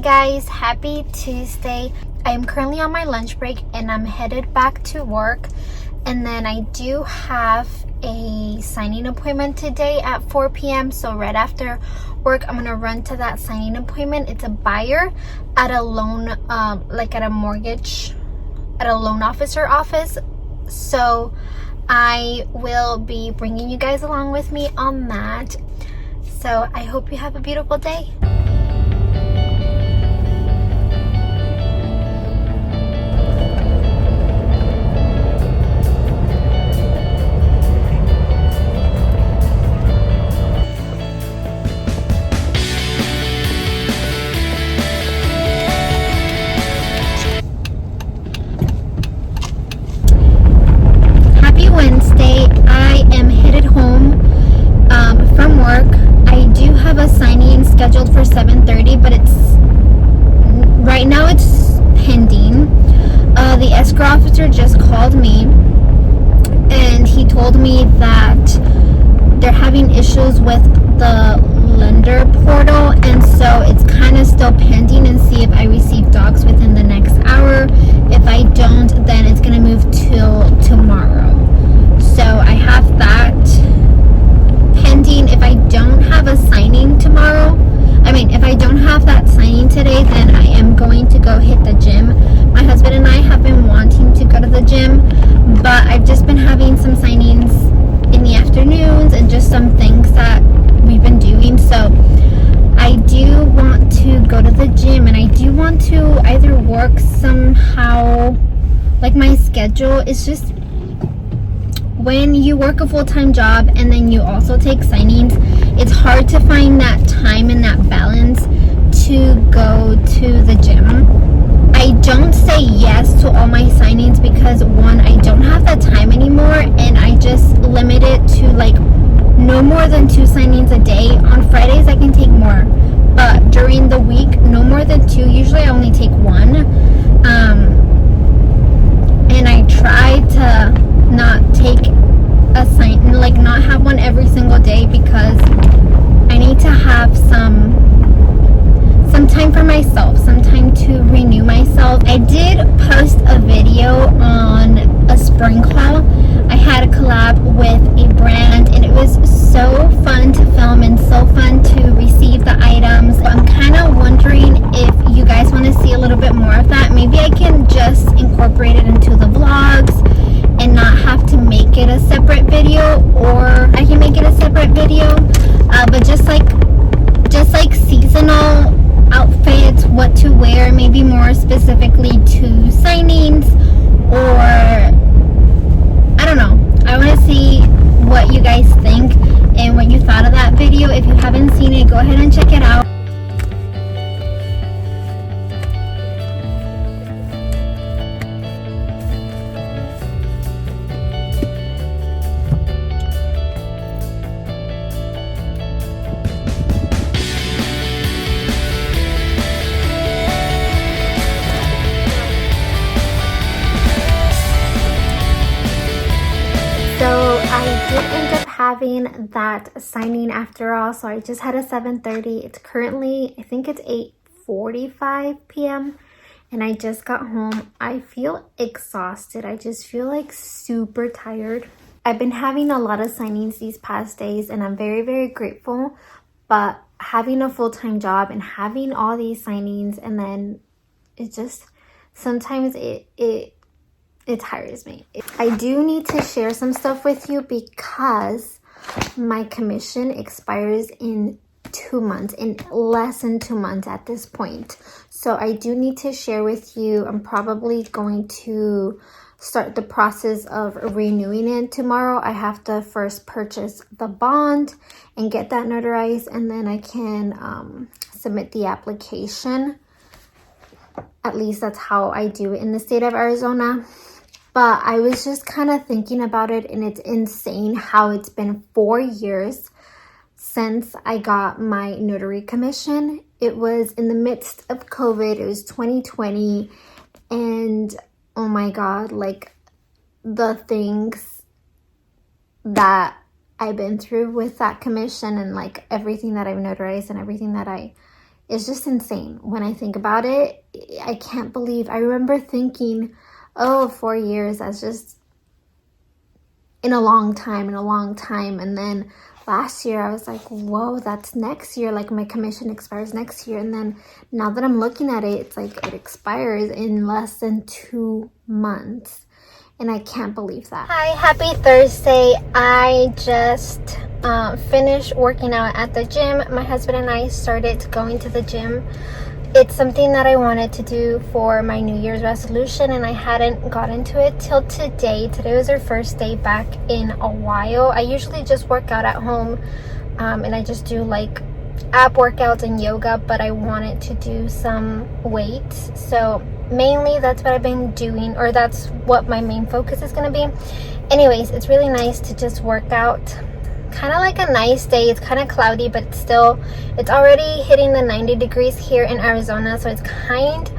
guys, happy Tuesday. I am currently on my lunch break and I'm headed back to work, and then I do have a signing appointment today at 4 p.m. so right after work I'm gonna run to that signing appointment. It's a buyer at a loan at a mortgage, at a loan officer office, so I will be bringing you guys along with me on that. So I hope you have a beautiful day. Wednesday. I am headed home from work. I do have a signing scheduled for 7:30, but right now it's pending. The escrow officer just called me and he told me that they're having issues with the lender portal, and so it's kind of still pending, and see if I receive docs within the next hour. If I don't, then it's gonna move till tomorrow. So I have that pending. If I don't have a signing tomorrow, if I don't have that signing today, then I am going to go hit the gym. My husband and I have been wanting to go to the gym, but I've just been having some signings in the afternoons and just some things that we've been doing. So I do want to go to the gym, and I do want to either work somehow. Like, my schedule is just, when you work a full-time job and then you also take signings, it's hard to find that time and that balance to go to the gym. I don't say yes to all my signings because, one, I don't have that time anymore, and I just limit it to like no more than 2 signings a day. On Fridays I can take more, but during the week no more than 2. Usually I only take 1, and I try to not take a sign, like not have one every single day, because I need to have some time for myself, some time to renew myself. I did post a video on a spring haul. I had a collab with a brand, and it was so fun to film and so fun to receive the items. So I'm kind of wondering if you guys want to see a little bit more of that. Maybe I can just incorporate it into the vlogs and not have to make it a separate video, or I can make it a separate video, but just like seasonal outfits, what to wear, maybe more specifically to signings, or I don't know. I want to see what you guys think and what you thought of that video. If you haven't seen it, go ahead and check it out. So I did end up having that signing after all. So I just had a 7:30. It's currently, I think it's 8:45 p.m. and I just got home. I feel exhausted. I just feel like super tired. I've been having a lot of signings these past days, and I'm very, very grateful. But having a full-time job and having all these signings, and then it just, sometimes it tires me. I do need to share some stuff with you because my commission expires in 2 months, in less than 2 months at this point. So I do need to share with you. I'm probably going to start the process of renewing it tomorrow. I have to first purchase the bond and get that notarized, and then I can submit the application. At least that's how I do it in the state of Arizona. But I was just kind of thinking about it, and it's insane how it's been 4 years since I got my notary commission. It was in the midst of COVID. It was 2020, and oh my God, like the things that I've been through with that commission, and like everything that I've notarized and everything that is just insane. When I think about it, I can't believe. I remember thinking, oh, 4 years, that's just in a long time. And then last year I was like, whoa, that's next year. Like my commission expires next year. And then now that I'm looking at it, it's like it expires in less than 2 months. And I can't believe that. Hi, happy Thursday. I just finished working out at the gym. My husband and I started going to the gym. It's something that I wanted to do for my New Year's resolution, and I hadn't got into it till today. Today was our first day back in a while. I usually just work out at home, and I just do like ab workouts and yoga, but I wanted to do some weights. So mainly that's what I've been doing, or that's what my main focus is going to be. Anyways, it's really nice to just work out. Kind of like a nice day. It's kind of cloudy, but still it's already hitting the 90 degrees here in Arizona, so it's kind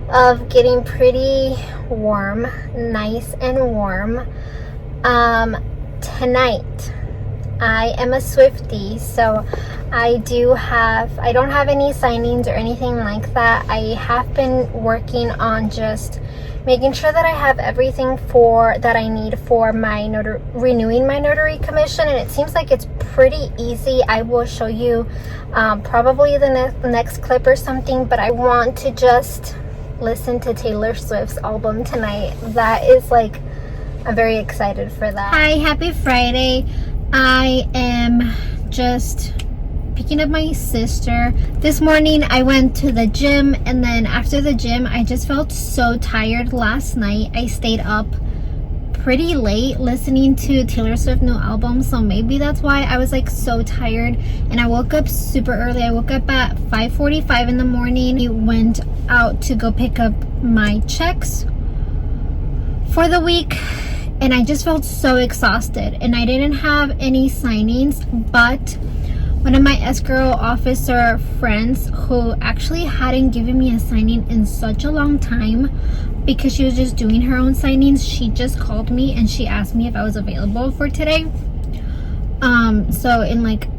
of getting pretty warm, nice and warm. Tonight I am a Swiftie, so I don't have any signings or anything like that. I have been working on just making sure that I have everything that I need for my renewing my notary commission, and it seems like it's pretty easy. I will show you probably the next clip or something, but I want to just listen to Taylor Swift's album tonight. That is like, I'm very excited for that. Hi, happy Friday. I am just picking up my sister. This morning I went to the gym, and then after the gym I just felt so tired last night. I stayed up pretty late listening to Taylor Swift's new album, so maybe that's why I was like so tired. And I woke up super early. I woke up at 5:45 in the morning. I went out to go pick up my checks for the week, and I just felt so exhausted, and I didn't have any signings, but one of my escrow officer friends, who actually hadn't given me a signing in such a long time because she was just doing her own signings, she just called me and she asked me if I was available for today. So in like,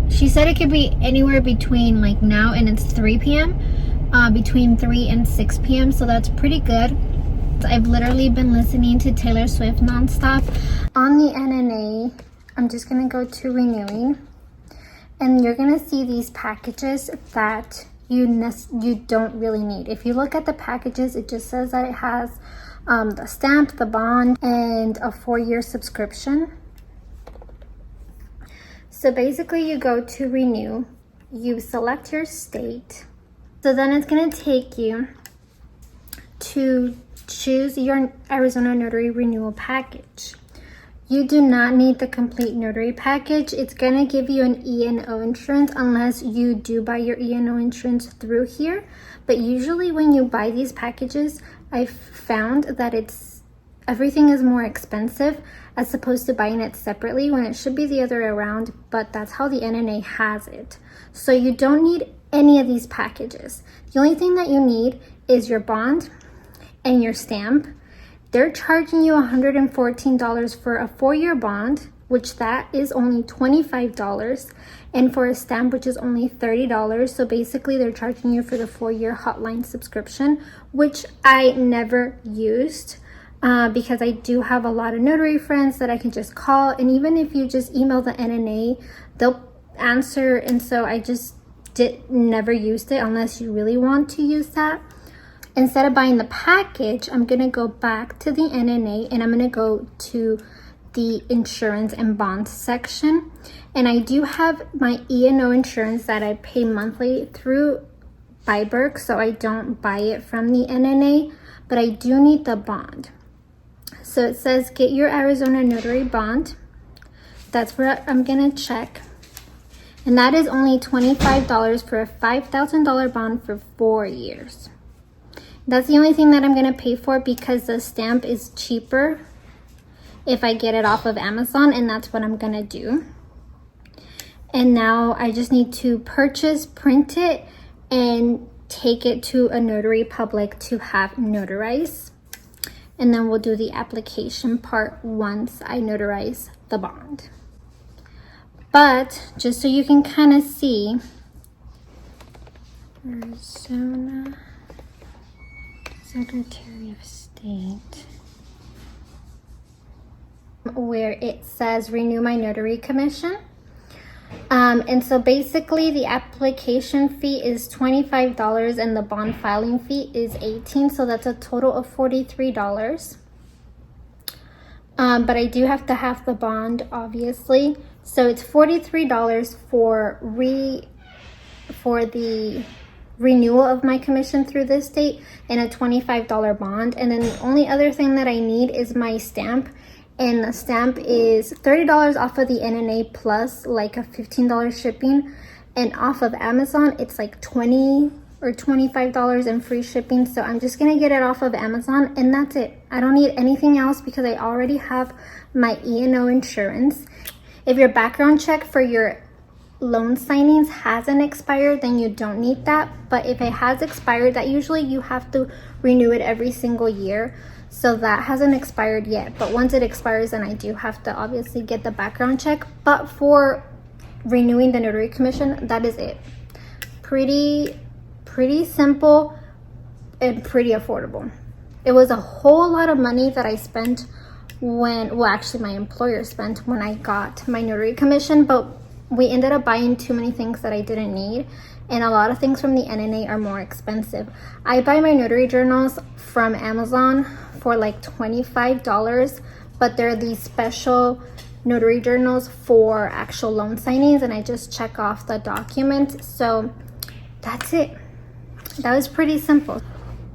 she said it could be anywhere between like now and it's 3 p.m. Between 3 and 6 p.m. So that's pretty good. I've literally been listening to Taylor Swift nonstop. On the NNA, I'm just gonna go to renewing, and you're gonna see these packages that you don't really need. If you look at the packages, it just says that it has the stamp, the bond, and a 4-year subscription. So basically you go to renew, you select your state, so then it's gonna take you to choose your Arizona Notary renewal package. You do not need the complete notary package. It's gonna give you an E&O insurance unless you do buy your E&O insurance through here. But usually when you buy these packages, I've found that everything is more expensive as opposed to buying it separately, when it should be the other way around, but that's how the NNA has it. So you don't need any of these packages. The only thing that you need is your bond and your stamp. They're charging you $114 for a 4-year bond, which that is only $25, and for a stamp, which is only $30. So basically they're charging you for the 4-year hotline subscription, which I never used because I do have a lot of notary friends that I can just call, and even if you just email the NNA, they'll answer. And so I just never used it unless you really want to use that. Instead of buying the package, I'm gonna go back to the NNA and I'm gonna go to the insurance and bonds section. And I do have my E&O insurance that I pay monthly through Byberg, so I don't buy it from the NNA, but I do need the bond. So it says get your Arizona Notary bond. That's where I'm gonna check. And that is only $25 for a $5,000 bond for 4 years. That's the only thing that I'm going to pay for because the stamp is cheaper if I get it off of Amazon, and that's what I'm going to do. And now I just need to purchase, print it, and take it to a notary public to have notarized. And then we'll do the application part once I notarize the bond. But just so you can kind of see, Arizona Secretary of State, where it says renew my notary commission. And so basically the application fee is $25 and the bond filing fee is $18, so that's a total of $43. But I do have to have the bond, obviously, so it's $43 for the renewal of my commission through this date, and a $25 bond. And then the only other thing that I need is my stamp, and the stamp is $30 off of the NNA plus like a $15 shipping, and off of Amazon it's like $20 or $25 in free shipping. So I'm just gonna get it off of Amazon, and that's it. I don't need anything else because I already have my E&O insurance. If your background check for your loan signings hasn't expired, then you don't need that. But if it has expired, that usually you have to renew it every single year. So that hasn't expired yet, but once it expires, then I do have to obviously get the background check. But for renewing the notary commission, that is it. Pretty simple and pretty affordable. It was a whole lot of money that I spent when, well, actually my employer spent when I got my notary commission, but we ended up buying too many things that I didn't need, and a lot of things from the NNA are more expensive. I buy my notary journals from Amazon for like $25, but they're these special notary journals for actual loan signings, and I just check off the document. So that's it. That was pretty simple.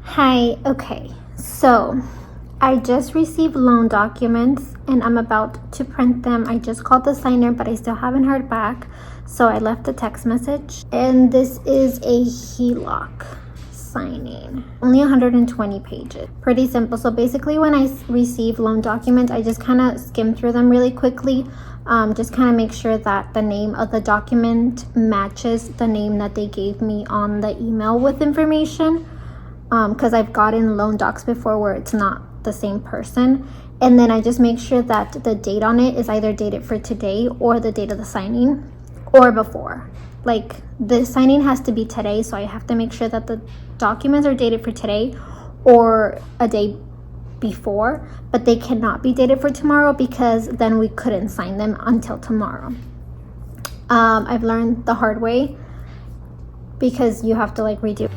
Hi, okay, so I just received loan documents and I'm about to print them. I just called the signer, but I still haven't heard back, so I left a text message. And this is a HELOC signing, only 120 pages. Pretty simple. So basically when I receive loan documents, I just kind of skim through them really quickly, just kind of make sure that the name of the document matches the name that they gave me on the email with information, because I've gotten loan docs before where it's not the same person. And then I just make sure that the date on it is either dated for today or the date of the signing, or before. Like the signing has to be today, so I have to make sure that the documents are dated for today or a day before, but they cannot be dated for tomorrow because then we couldn't sign them until tomorrow. I've learned the hard way because you have to like redo